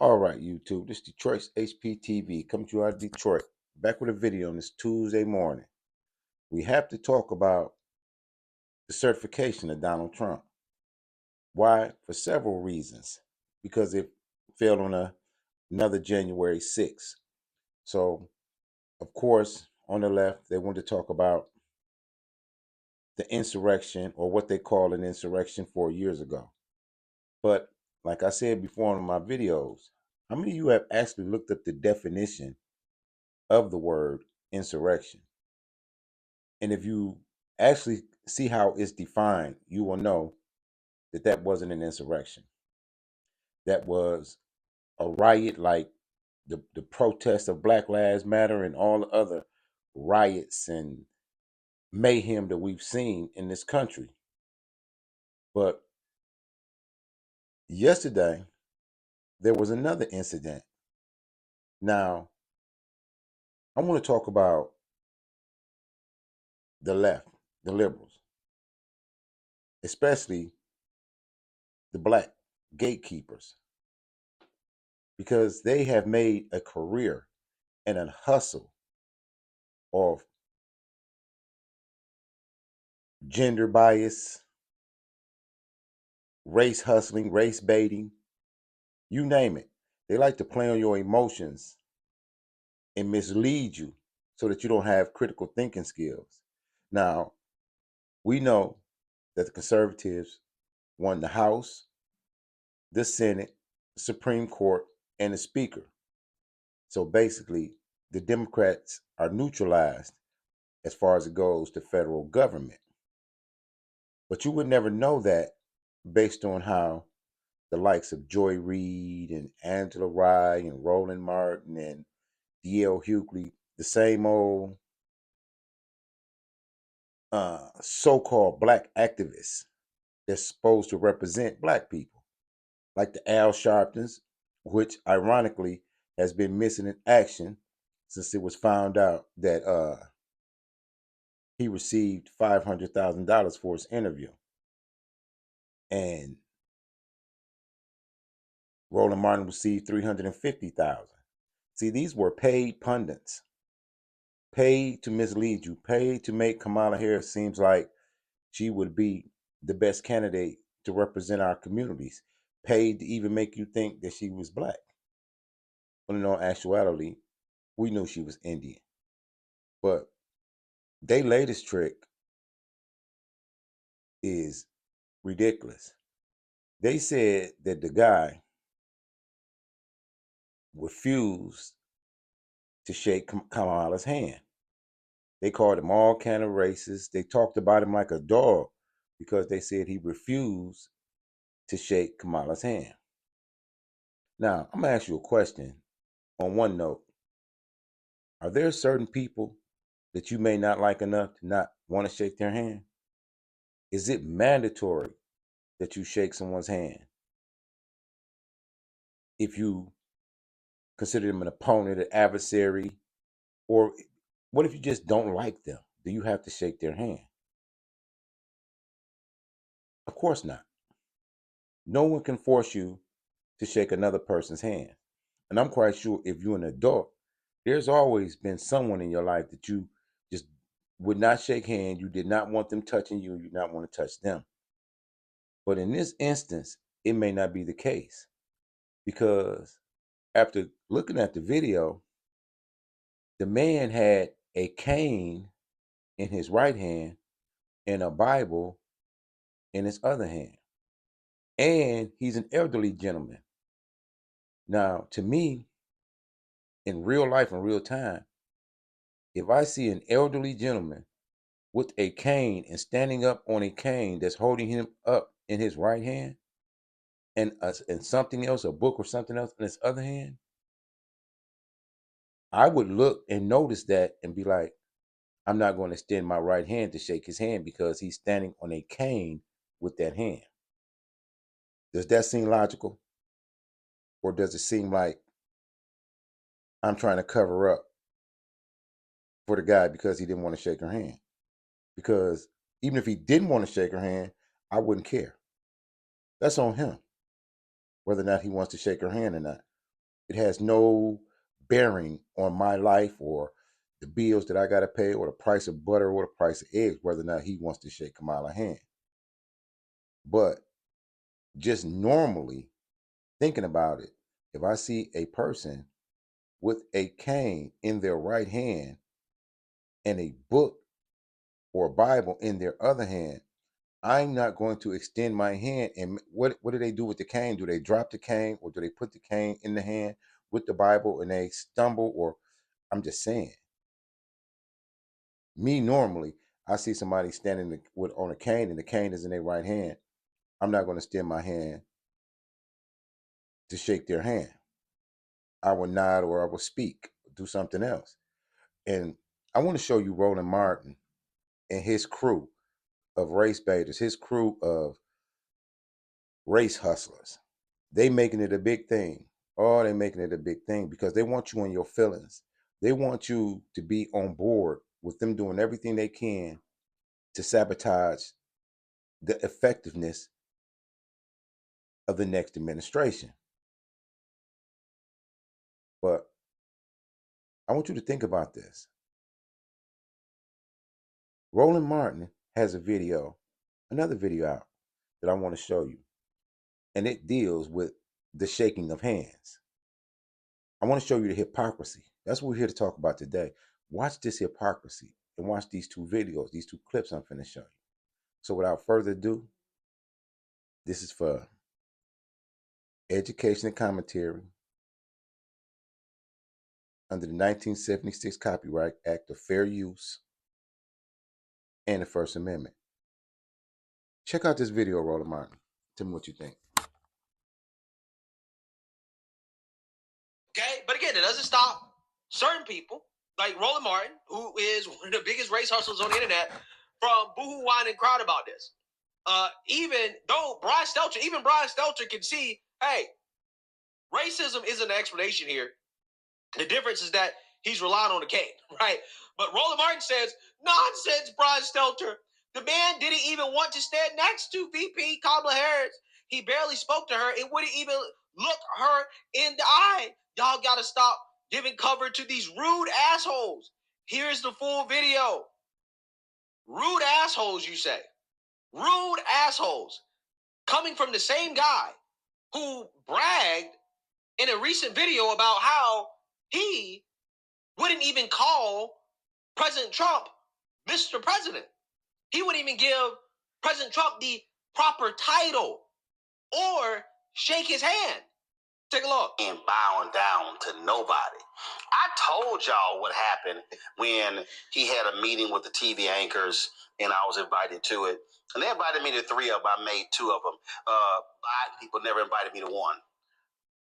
All right, YouTube. This is Detroit's HPTV. Coming to you out of Detroit. Back with a video on this Tuesday morning. We have to talk about the certification of Donald Trump. Why? For several reasons. Because it failed on another January 6th. So, of course, on the left, they want to talk about the insurrection or what they call an insurrection 4 years ago. But like I said before in my videos, how many of you have actually looked up the definition of the word insurrection? And if you actually see how it's defined, you will know that that wasn't an insurrection. That was a riot like the protest of Black Lives Matter and all the other riots and mayhem that we've seen in this country. But yesterday, there was another incident. Now, I want to talk about the left, the liberals, especially the black gatekeepers, because they have made a career and a hustle of gender bias, race hustling, race baiting, you name it. They like to play on your emotions and mislead you so that you don't have critical thinking skills. Now, we know that the conservatives won the House, the Senate, the Supreme Court, and the Speaker. So basically, the Democrats are neutralized as far as it goes to federal government. But you would never know that based on how the likes of Joy Reid and Angela Rye and Roland Martin and D.L. Hughley, the same old so-called black activists that's supposed to represent black people, like the Al Sharptons, which ironically has been missing in action since it was found out that he received $500,000 for his interview. And Roland Martin received $350,000. See, these were paid pundits, paid to mislead you, paid to make Kamala Harris seems like she would be the best candidate to represent our communities, paid to even make you think that she was black. When in all actuality, we knew she was Indian. But their latest trick is ridiculous. They said that the guy refused to shake Kamala's hand. They called him all kind of racist. They talked about him like a dog because they said he refused to shake Kamala's hand. Now, I'm going to ask you a question on one note. Are there certain people that you may not like enough to not want to shake their hand? Is it mandatory that you shake someone's hand if you consider them an opponent, an adversary, or what if you just don't like them? Do you have to shake their hand? Of course not. No one can force you to shake another person's hand. And I'm quite sure if you're an adult, there's always been someone in your life that you just would not shake hands. You did not want them touching you. You did not want to touch them. But in this instance, it may not be the case because after looking at the video, the man had a cane in his right hand and a Bible in his other hand. And he's an elderly gentleman. Now, to me, in real life, in real time, if I see an elderly gentleman with a cane and standing up on a cane that's holding him up in his right hand and something else, a book or something else in his other hand, I would look and notice that and be like, I'm not going to extend my right hand to shake his hand because he's standing on a cane with that hand. Does that seem logical? Or does it seem like I'm trying to cover up for the guy because he didn't want to shake her hand? Because even if he didn't want to shake her hand, I wouldn't care. That's on him, whether or not he wants to shake her hand or not. It has no bearing on my life or the bills that I got to pay or the price of butter or the price of eggs, whether or not he wants to shake Kamala's hand. But just normally thinking about it, if I see a person with a cane in their right hand and a book or a Bible in their other hand, I'm not going to extend my hand. And what do they do with the cane? Do they drop the cane or do they put the cane in the hand with the Bible and they stumble? Or I'm just saying, me normally, I see somebody standing on a cane and the cane is in their right hand. I'm not going to extend my hand to shake their hand. I will nod or I will speak, do something else. And I want to show you Roland Martin and his crew of race baiters, his crew of race hustlers. They making it a big thing. Oh, they making it a big thing because they want you in your feelings. They want you to be on board with them doing everything they can to sabotage the effectiveness of the next administration. But I want you to think about this. Roland Martin has a video, another video out that I want to show you. And it deals with the shaking of hands. I want to show you the hypocrisy. That's what we're here to talk about today. Watch this hypocrisy and watch these two videos, these two clips I'm finna show you. So without further ado, this is for education and commentary under the 1976 Copyright Act of Fair Use and the First Amendment. Check out this video, Roland Martin. Tell me what you think. Okay, but again, it doesn't stop certain people like Roland Martin, who is one of the biggest race hustlers on the internet, from boohoo whining crowd about this. Even though Brian Stelter can see, hey, racism isn't an explanation here. The difference is that he's relying on the cane, right? But Roland Martin says, nonsense, Brian Stelter. The man didn't even want to stand next to VP Kamala Harris. He barely spoke to her. It wouldn't even look her in the eye. Y'all got to stop giving cover to these rude assholes. Here's the full video. Rude assholes, you say. Rude assholes. Coming from the same guy who bragged in a recent video about how he wouldn't even call President Trump Mr. President. He wouldn't even give President Trump the proper title or shake his hand. Take a look. And bowing down to nobody. I told y'all what happened when he had a meeting with the TV anchors and I was invited to it. And they invited me to 3 of them. I made 2 of them. Biden people never invited me to 1.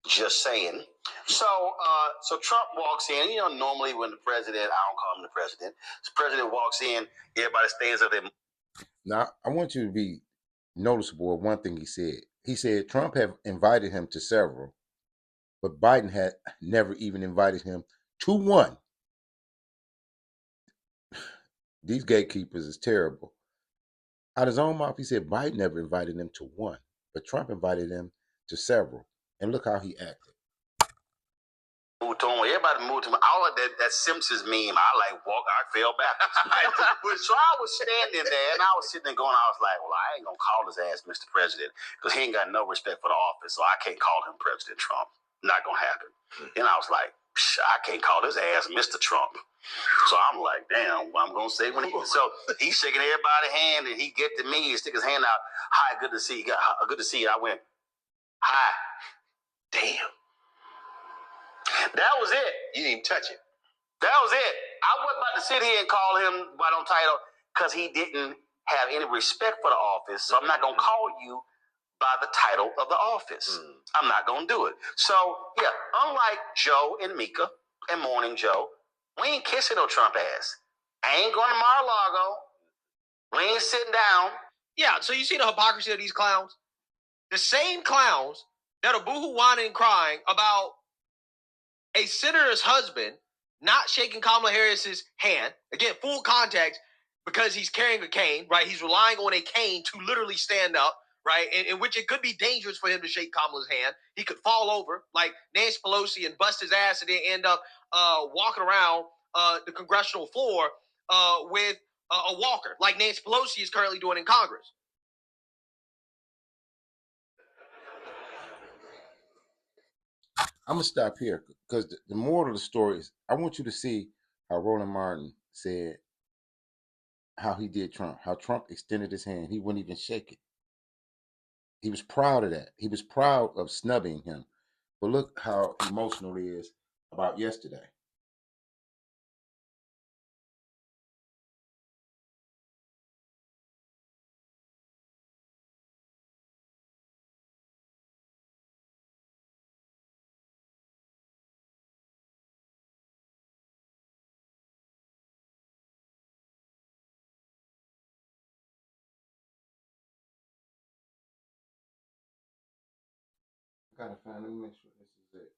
Just saying. So Trump walks in. You know, normally when the president, I don't call him the president. The president walks in, everybody stands up there. Now, I want you to be noticeable of one thing he said. He said Trump had invited him to several, but Biden had never even invited him to 1. These gatekeepers is terrible. Out of his own mouth, he said Biden never invited him to 1, but Trump invited him to several. And look how he acted. Moved to him. Everybody moved to him. All of that Simpsons meme, I fell back. So I was standing there, and I was sitting there going, I was like, well, I ain't going to call his ass Mr. President, because he ain't got no respect for the office, so I can't call him President Trump. Not going to happen. And I was like, I can't call his ass Mr. Trump. So I'm like, damn, what I'm going to say when he... So he's shaking everybody's hand, and he get to me, he stick his hand out. Hi, good to see you. Good to see you. I went, hi. Damn. That was it. You didn't even touch it. That was it. I wasn't about to sit here and call him by no title because he didn't have any respect for the office. So I'm not going to call you by the title of the office. I'm not going to do it. So, yeah, unlike Joe and Mika and Morning Joe, we ain't kissing no Trump ass. I ain't going to Mar-a-Lago. We ain't sitting down. Yeah, so you see the hypocrisy of these clowns? The same clowns that are boohoo whining and crying about a senator's husband not shaking Kamala Harris's hand. Again, full context, because he's carrying a cane, right? He's relying on a cane to literally stand up, right? In which it could be dangerous for him to shake Kamala's hand. He could fall over like Nancy Pelosi and bust his ass and then end up walking around the congressional floor with a walker, like Nancy Pelosi is currently doing in Congress. I'm going to stop here because the moral of the story is I want you to see how Roland Martin said how he did Trump, how Trump extended his hand. He wouldn't even shake it. He was proud of that. He was proud of snubbing him. But look how emotional he is about yesterday. I gotta find. Let me make sure this is it.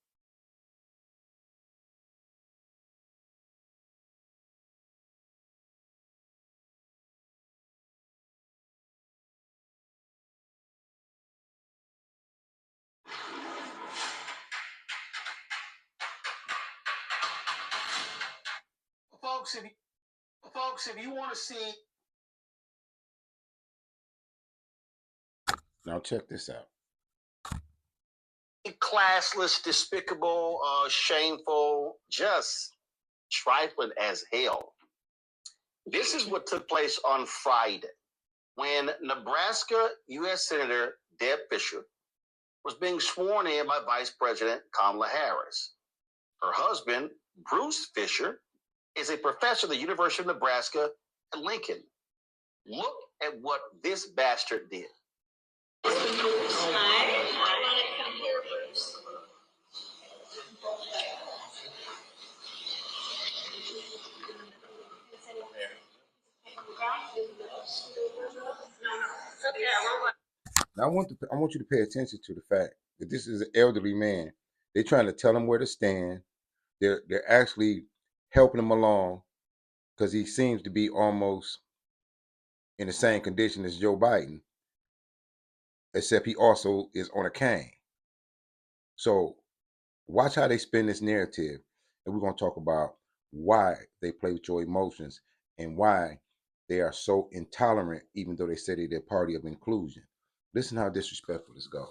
Folks, if you want to see. Now check this out. Classless, despicable, shameful, just trifling as hell. This is what took place on Friday when Nebraska U.S. Senator Deb Fischer was being sworn in by Vice President Kamala Harris. Her husband, Bruce Fisher, is a professor at the University of Nebraska at Lincoln. Look at what this bastard did. Now I want you to pay attention to the fact that this is an elderly man. They're trying to tell him where to stand. They're actually helping him along because he seems to be almost in the same condition as Joe Biden, except he also is on a cane. So watch how they spin this narrative, and we're going to talk about why they play with your emotions and why they are so intolerant, even though they say they're party of inclusion. Listen how disrespectful this goes.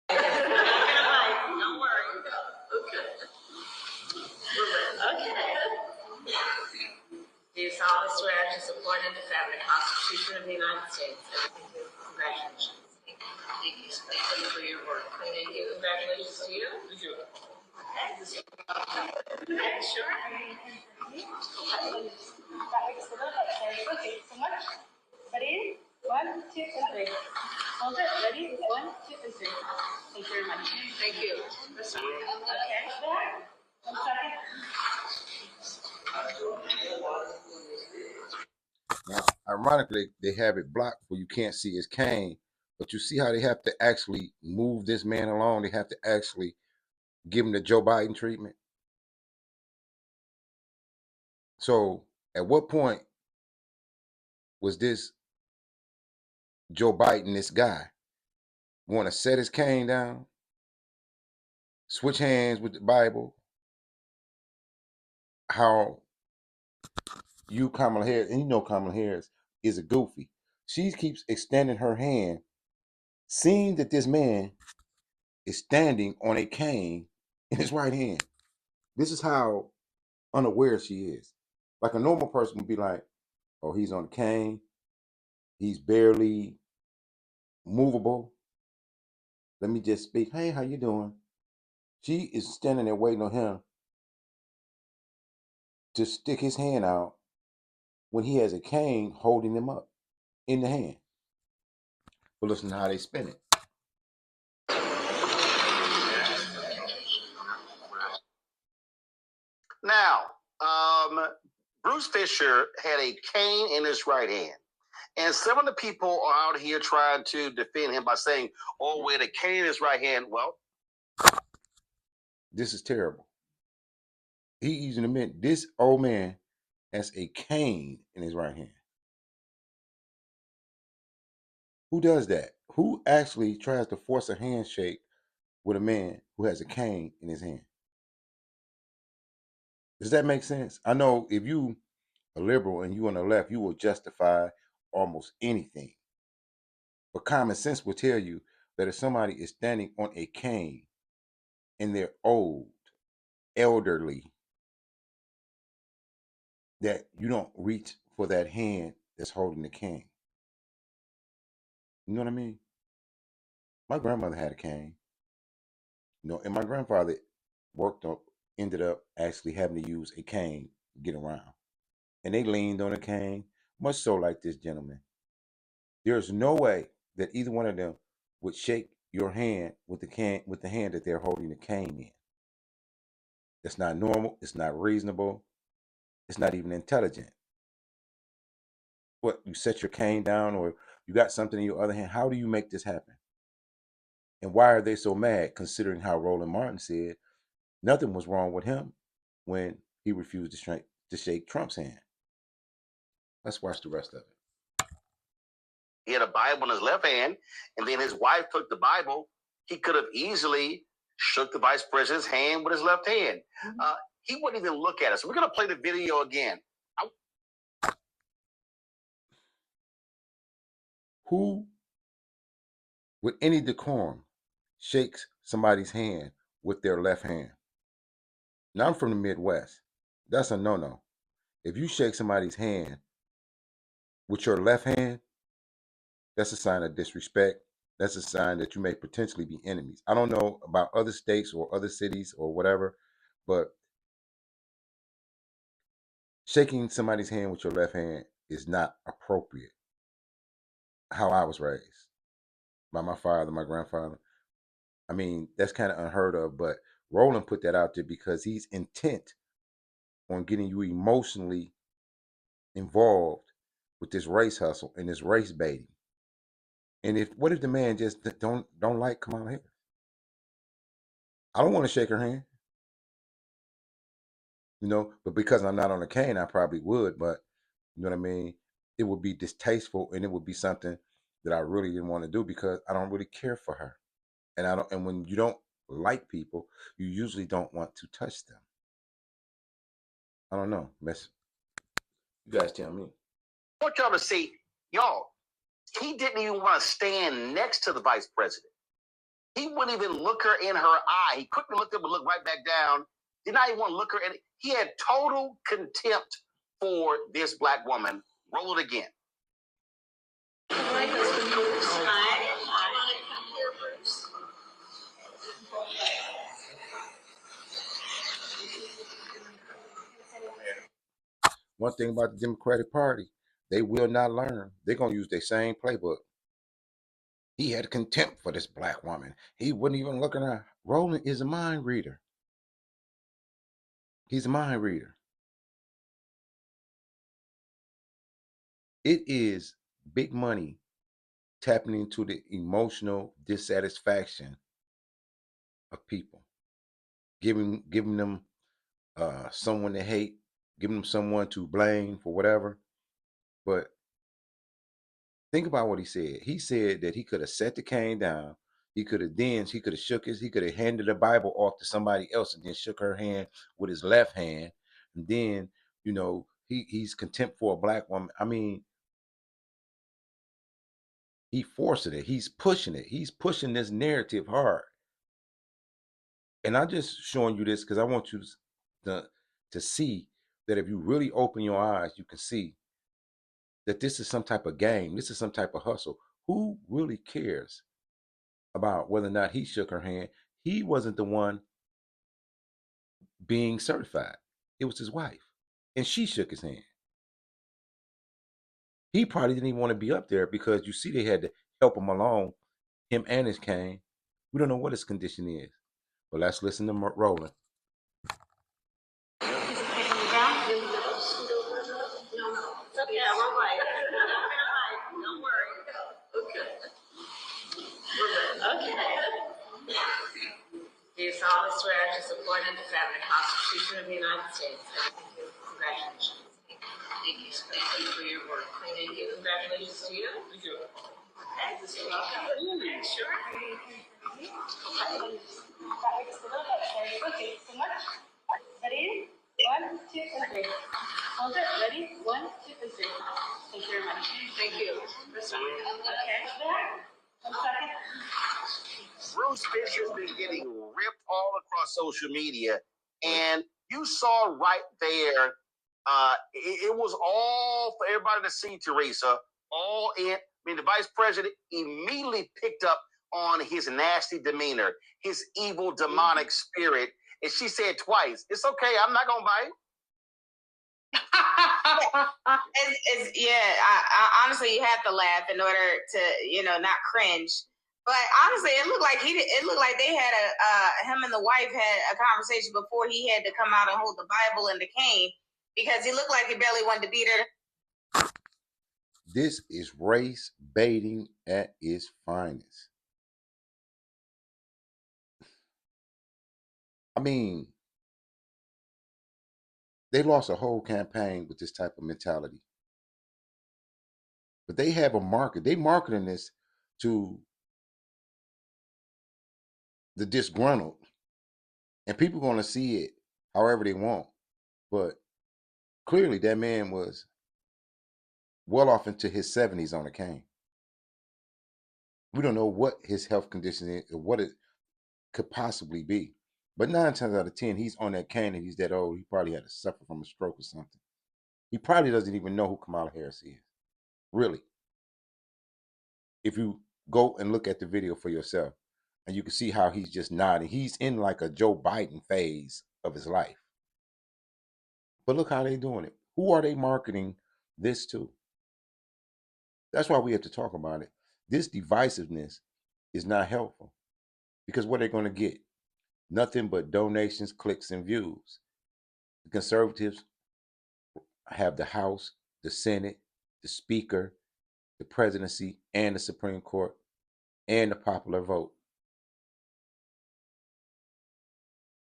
Don't worry. Okay. Do you solemnly swear to support and defend the Constitution of the United States? Congratulations. Thank you for your work. Thank you. Congratulations to you. Thank you. Okay, sure. Okay, so much. Ready? 1, 2, and 3. Hold it. Ready? 1, 2, and 3. Thank you very much. Thank you. Okay. There. 1 second. Now, ironically, they have it blocked where you can't see his cane, but you see how they have to actually move this man along. They have to actually give him the Joe Biden treatment. So, at what point was this Joe Biden, this guy, want to set his cane down, switch hands with the Bible? How you, Kamala Harris, and you know Kamala Harris is a goofy. She keeps extending her hand, seeing that this man is standing on a cane in his right hand. This is how unaware she is. Like a normal person would be like, oh, he's on a cane. He's barely movable. Let me just speak. Hey, how you doing? She is standing there waiting on him to stick his hand out when he has a cane holding him up in the hand. But listen to how they spin it. Now, Bruce Fisher had a cane in his right hand. And some of the people are out here trying to defend him by saying, oh, with a cane in his right hand. Well, this is terrible. He even admit this old man has a cane in his right hand. Who does that? Who actually tries to force a handshake with a man who has a cane in his hand? Does that make sense? I know if you a liberal and you on the left, you will justify almost anything. But common sense will tell you that if somebody is standing on a cane and they're old, elderly, that you don't reach for that hand that's holding the cane. You know what I mean? My grandmother had a cane, and my grandfather ended up actually having to use a cane to get around. And they leaned on a cane, much so like this gentleman. There's no way that either one of them would shake your hand with the hand that they're holding the cane in. It's not normal, it's not reasonable, it's not even intelligent. What, you set your cane down or you got something in your other hand? How do you make this happen? And why are they so mad, considering how Roland Martin said nothing was wrong with him when he refused to shake Trump's hand? Let's watch the rest of it. He had a Bible in his left hand, and then his wife took the Bible. He could have easily shook the vice president's hand with his left hand. He wouldn't even look at us. So we're going to play the video again. Who, with any decorum, shakes somebody's hand with their left hand? Now, I'm from the Midwest. That's a no-no. If you shake somebody's hand with your left hand, that's a sign of disrespect. That's a sign that you may potentially be enemies. I don't know about other states or other cities or whatever, but shaking somebody's hand with your left hand is not appropriate. How I was raised by my father, my grandfather. I mean, that's kind of unheard of, but Roland put that out there because he's intent on getting you emotionally involved with this race hustle and this race baiting. And what if the man just don't like Kamala Harris? I don't want to shake her hand, but because I'm not on a cane, I probably would. But you know what I mean? It would be distasteful, and it would be something that I really didn't want to do because I don't really care for her, and I don't. And when you don't like people, you usually don't want to touch them. I don't know, Miss. You guys tell me. I want y'all to see, y'all. He didn't even want to stand next to the vice president. He wouldn't even look her in her eye. He quickly looked up and looked right back down. Did not even want to look her in. He had total contempt for this black woman. Roll it again. One thing about the Democratic Party, they will not learn. They're going to use their same playbook. He had contempt for this black woman. He wouldn't even look at her. Roland is a mind reader. He's a mind reader. It is big money tapping into the emotional dissatisfaction of people, giving them someone to hate, giving them someone to blame for whatever. But think about what he said. He said that he could have set the cane down. He could have handed the Bible off to somebody else and then shook her hand with his left hand. And then, he's contempt for a black woman. I mean, he forcing it. He's pushing it. He's pushing this narrative hard. And I'm just showing you this because I want you to see that if you really open your eyes, you can see that this is some type of game. This is some type of hustle. Who really cares about whether or not he shook her hand? He wasn't the one being certified. It was his wife. And she shook his hand. He probably didn't even want to be up there because you see they had to help him along, him and his cane. We don't know what his condition is. But let's listen to Roland. Don't worry. Okay. Do you solemnly swear to support and defend the Constitution of the United States? Thank you. Congratulations. Thank you for your work. Thank you. Congratulations to you. Thank you. Sure. Okay, so much. Ready? 1, 2, and 3. Hold it. Ready? 1, 2, and 3. Thank you very much. Thank you. Okay. 1 second. Bruce Fisher has been getting ripped all across social media, and you saw right there, it was all for everybody to see, Teresa, all in. I mean, the vice president immediately picked up on his nasty demeanor, his evil, demonic spirit, and she said twice, "It's okay, I'm not going to bite." I honestly, you have to laugh in order to, not cringe. But honestly, it looked like they had him and the wife had a conversation before he had to come out and hold the Bible and the cane, because he looked like he barely wanted to beat her. This is race baiting at its finest. I mean, they lost a whole campaign with this type of mentality. But they have a market. They marketing this to the disgruntled, and people going to see it however they want. But clearly, that man was well off into his 70s on a cane. We don't know what his health condition is or what it could possibly be. But 9 times out of 10, he's on that cane and he's that old. He probably had to suffer from a stroke or something. He probably doesn't even know who Kamala Harris is. Really. If you go and look at the video for yourself, and you can see how he's just nodding. He's in like a Joe Biden phase of his life. But look how they're doing it. Who are they marketing this to? That's why we have to talk about it. This divisiveness is not helpful, because what they're going to get? Nothing but donations, clicks, and views. The conservatives have the House, the Senate, the Speaker, the presidency, and the Supreme Court, and the popular vote.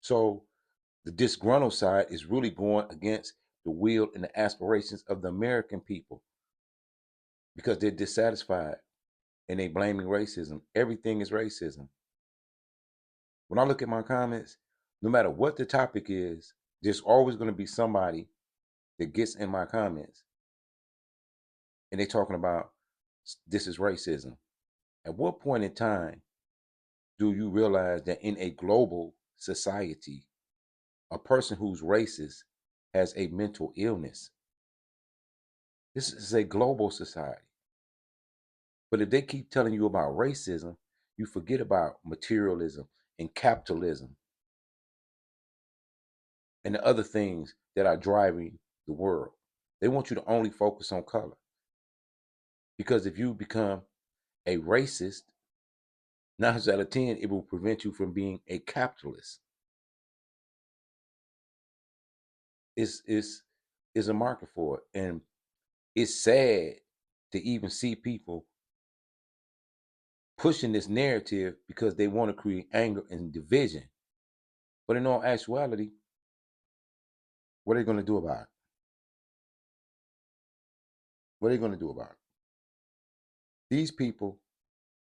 So the disgruntled side is really going against the will and the aspirations of the American people, because they're dissatisfied and they blaming racism. Everything is racism. When I look at my comments, no matter what the topic is, there's always going to be somebody that gets in my comments and they're talking about this is racism. At what point in time do you realize that in a global society, a person who's racist has a mental illness? This is a global society. But if they keep telling you about racism, you forget about materialism and capitalism and the other things that are driving the world. They want you to only focus on color. Because if you become a racist, 9 out of 10, it will prevent you from being a capitalist. It's a market for it. And it's sad to even see people pushing this narrative because they want to create anger and division. But in all actuality, what are they going to do about it? What are they going to do about it? These people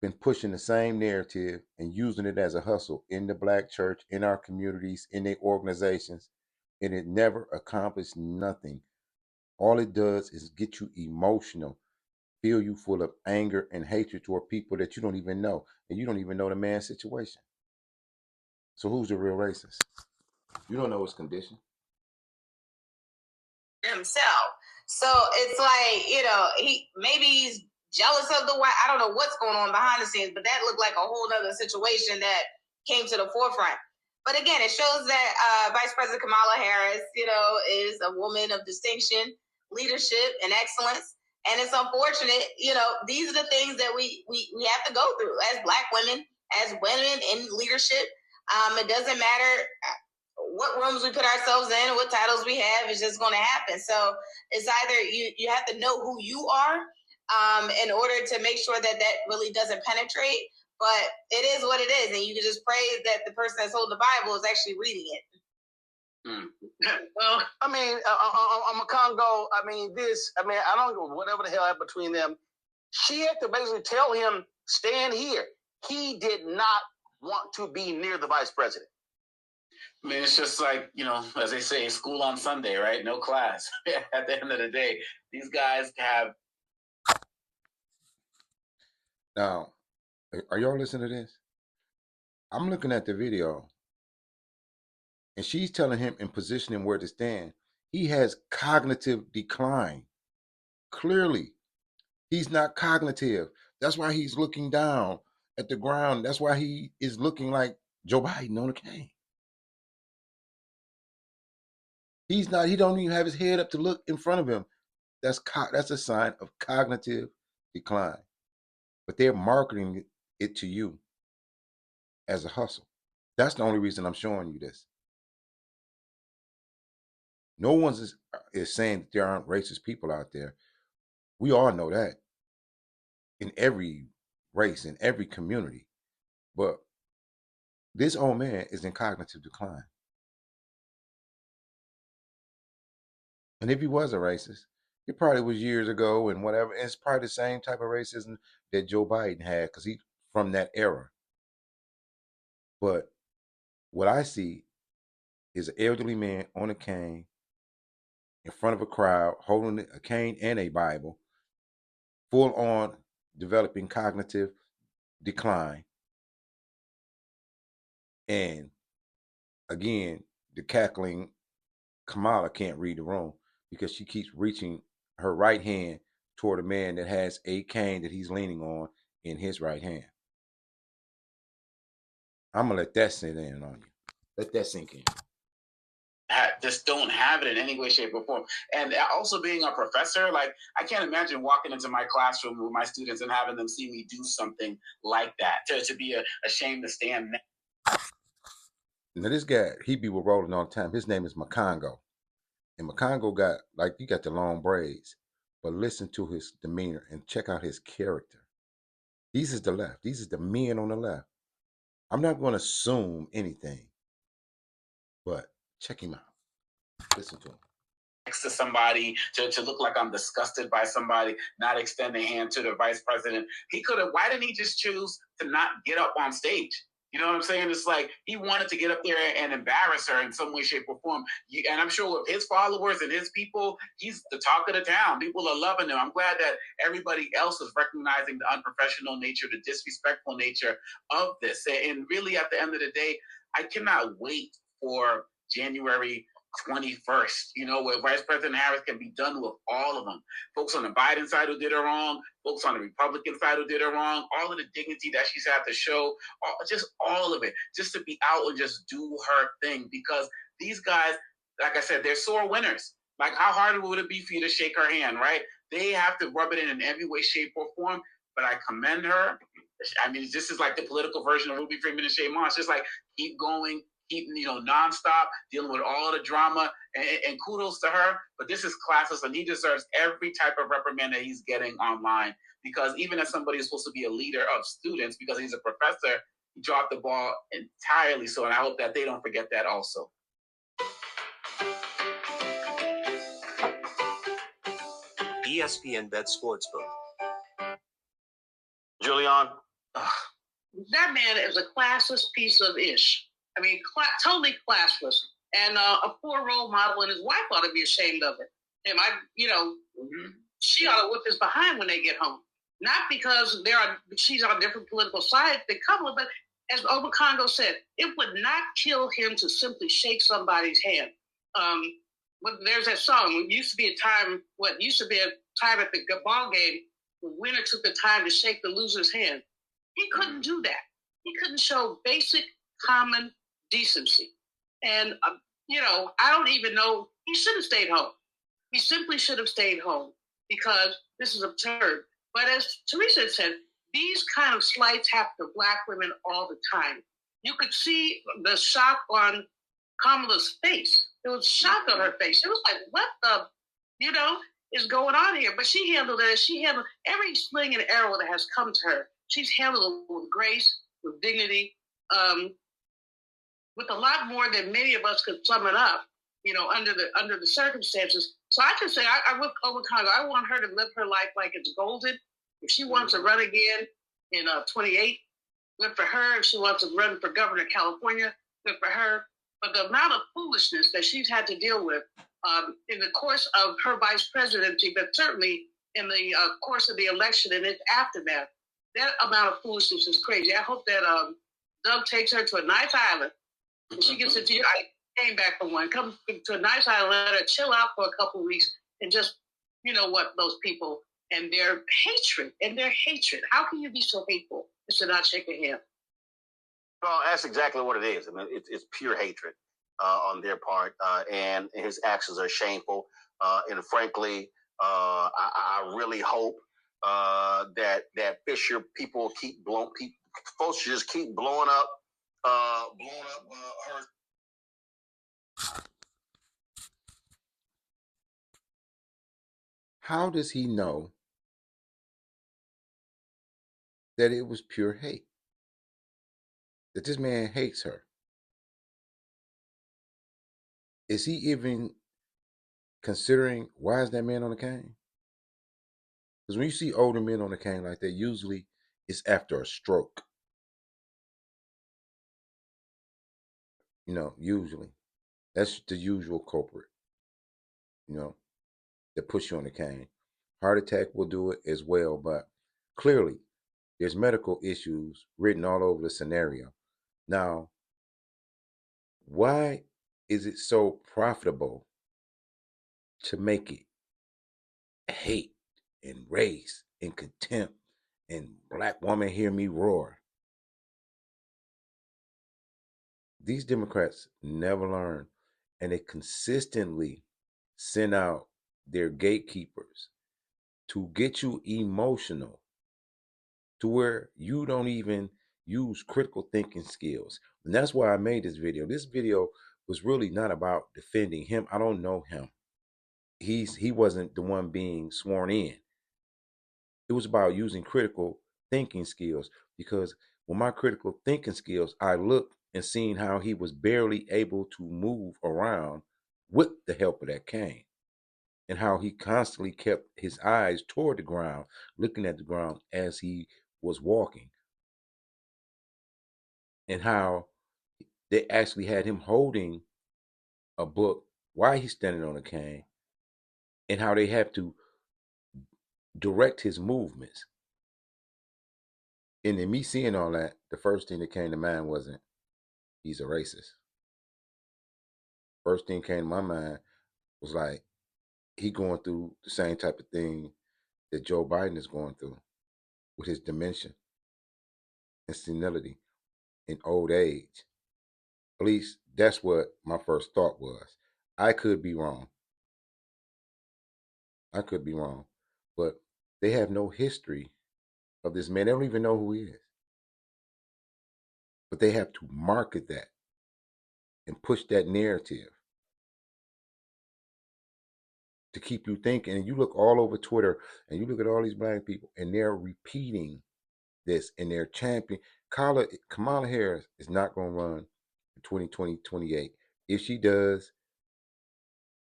been pushing the same narrative and using it as a hustle in the black church, in our communities, in their organizations, and it never accomplished nothing. All it does is get you emotional, fill you full of anger and hatred toward people that you don't even know, and you don't even know the man's situation. So who's the real racist? You don't know his condition. Himself. So it's like, he's jealous of the white. I don't know what's going on behind the scenes, but that looked like a whole other situation that came to the forefront. But again, it shows that Vice President Kamala Harris, is a woman of distinction, leadership, and excellence. And it's unfortunate, these are the things that we have to go through as Black women, as women in leadership. It doesn't matter what rooms we put ourselves in, what titles we have, is just going to happen. So it's either you have to know who you are in order to make sure that really doesn't penetrate. But it is what it is, and you can just pray that the person that's holding the Bible is actually reading it. Well, I mean, I'm a Congo. I don't know whatever the hell happened between them. She had to basically tell him, stand here. He did not want to be near the vice president. I mean, it's just like, as they say, school on Sunday, right? No class. At the end of the day, these guys have. Now, are y'all listening to this? I'm looking at the video, and she's telling him and positioning where to stand. He has cognitive decline. Clearly, he's not cognitive. That's why he's looking down at the ground. That's why he is looking like Joe Biden on a cane. He's not. He don't even have his head up to look in front of him. That's a sign of cognitive decline. But they're marketing it to you as a hustle. That's the only reason I'm showing you this. No one is saying that there aren't racist people out there. We all know that in every race, in every community. But this old man is in cognitive decline. And if he was a racist, it probably was years ago and whatever. It's probably the same type of racism that Joe Biden had because he's from that era. But what I see is an elderly man on a cane in front of a crowd holding a cane and a Bible, full on developing cognitive decline. And again, the cackling Kamala can't read the room because she keeps reaching her right hand toward a man that has a cane that he's leaning on in his right hand. I'm going to let that sit in on you. Let that sink in. Just don't have it in any way, shape, or form. And also being a professor, like I can't imagine walking into my classroom with my students and having them see me do something like that, to be ashamed to stand next. Now this guy, he be rolling all the time. His name is Makongo. And Makongo got, he got the long braids. But listen to his demeanor and check out his character. These is the left. These is the men on the left. I'm not going to assume anything. But check him out. Listen to him. Next to somebody to look like I'm disgusted by somebody, not extend a hand to the vice president. Why didn't he just choose to not get up on stage? You know what I'm saying? It's like he wanted to get up there and embarrass her in some way, shape, or form. And I'm sure with his followers and his people, he's the talk of the town. People are loving him. I'm glad that everybody else is recognizing the unprofessional nature, the disrespectful nature of this. And really, at the end of the day, I cannot wait for January 21st, where Vice President Harris can be done with all of them. Folks on the Biden side who did her wrong, folks on the Republican side who did her wrong, all of the dignity that she's had to show, just all of it, just to be out and just do her thing. Because these guys, like I said, they're sore winners. Like, how hard would it be for you to shake her hand, right? They have to rub it in every way, shape, or form. But I commend her. I mean, this is like the political version of Ruby Freeman and Shay Moss. Just like, keep going, keep, nonstop, dealing with all the drama, and kudos to her. But this is classist, and he deserves every type of reprimand that he's getting online. Because even as somebody who's supposed to be a leader of students, because he's a professor, he dropped the ball entirely. So, and I hope that they don't forget that also. ESPN Bet Sportsbook. Julian? That man is a classless piece of ish. I mean, totally classless. And a poor role model, and his wife ought to be ashamed of it. And she ought to whip his behind when they get home. Not because she's on different political sides, they couple, but as Obakongo said, it would not kill him to simply shake somebody's hand. But there's that song. It used to be a time at the ball game, the winner took the time to shake the loser's hand. He couldn't do that. He couldn't show basic common decency. And, I don't even know, he should have stayed home. He simply should have stayed home because this is absurd. But as Teresa said, these kind of slights happen to Black women all the time. You could see the shock on Kamala's face. There was shock on her face. It was like, what the, is going on here? But she handled it as she handled every sling and arrow that has come to her. She's handled it with grace, with dignity, with a lot more than many of us could sum it up, under the circumstances. So I can say, I with Obakongo, I want her to live her life like it's golden. If she wants to run again in 28, good for her. If she wants to run for governor of California, good for her. But the amount of foolishness that she's had to deal with in the course of her vice presidency, but certainly in the course of the election and its aftermath, that amount of foolishness is crazy. I hope that Doug takes her to a nice island and she gets it. I came back from one. Come to a nice island, let her chill out for a couple of weeks and just, you know what, those people and their hatred. How can you be so hateful and to not shake a hand? Well, that's exactly what it is. I mean, it's pure hatred on their part, and his actions are shameful. And frankly, I really hope that Fisher people keep folks just keep blowing up her. How does he know that it was pure hate? That this man hates her? Is he even considering why is that man on the cane? Because when you see older men on the cane like that, usually it's after a stroke. You know, usually. That's the usual culprit, you know, that puts you on the cane. Heart attack will do it as well, but clearly there's medical issues written all over the scenario. Now, why is it so profitable to make it hate and race and contempt and black woman hear me roar? These Democrats never learn, and they consistently send out their gatekeepers to get you emotional to where you don't even use critical thinking skills. And that's why I made this video. This video was really not about defending him. I don't know him. He wasn't the one being sworn in. It was about using critical thinking skills, because with my critical thinking skills, I looked and seen how he was barely able to move around with the help of that cane, and how he constantly kept his eyes toward the ground, looking at the ground as he was walking, and how they actually had him holding a book while he's standing on a cane, and how they have to direct his movements. And in me seeing all that, the first thing that came to mind wasn't he's a racist. First thing came to my mind was like he going through the same type of thing that Joe Biden is going through with his dementia and senility and old age. At least that's what my first thought was. I could be wrong. I could be wrong. But they have no history of this man. They don't even know who he is. But they have to market that and push that narrative to keep you thinking. And you look all over Twitter and you look at all these black people and they're repeating this and they're championing. Kamala Harris is not going to run in 2028. If she does,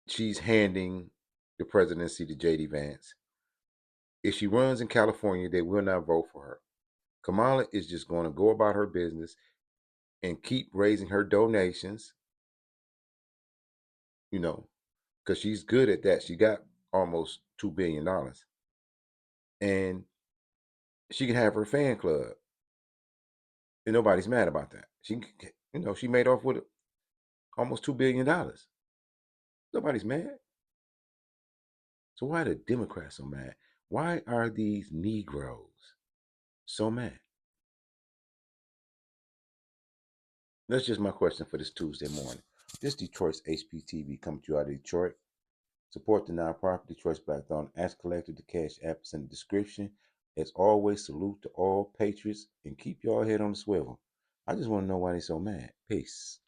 she's handing the presidency to J.D. Vance. If she runs in California, they will not vote for her. Kamala is just going to go about her business and keep raising her donations, you know, because she's good at that. She got almost $2 billion. And she can have her fan club. And nobody's mad about that. She made off with almost $2 billion. Nobody's mad. So why are the Democrats so mad? Why are these Negroes so mad? That's just my question for this Tuesday morning. This Detroit's HPTV coming to you out of Detroit. Support the nonprofit Detroit's Black Thought. Ask Collective. The cash app is in the description. As always, salute to all patriots and keep y'all head on the swivel. I just want to know why they so mad. Peace.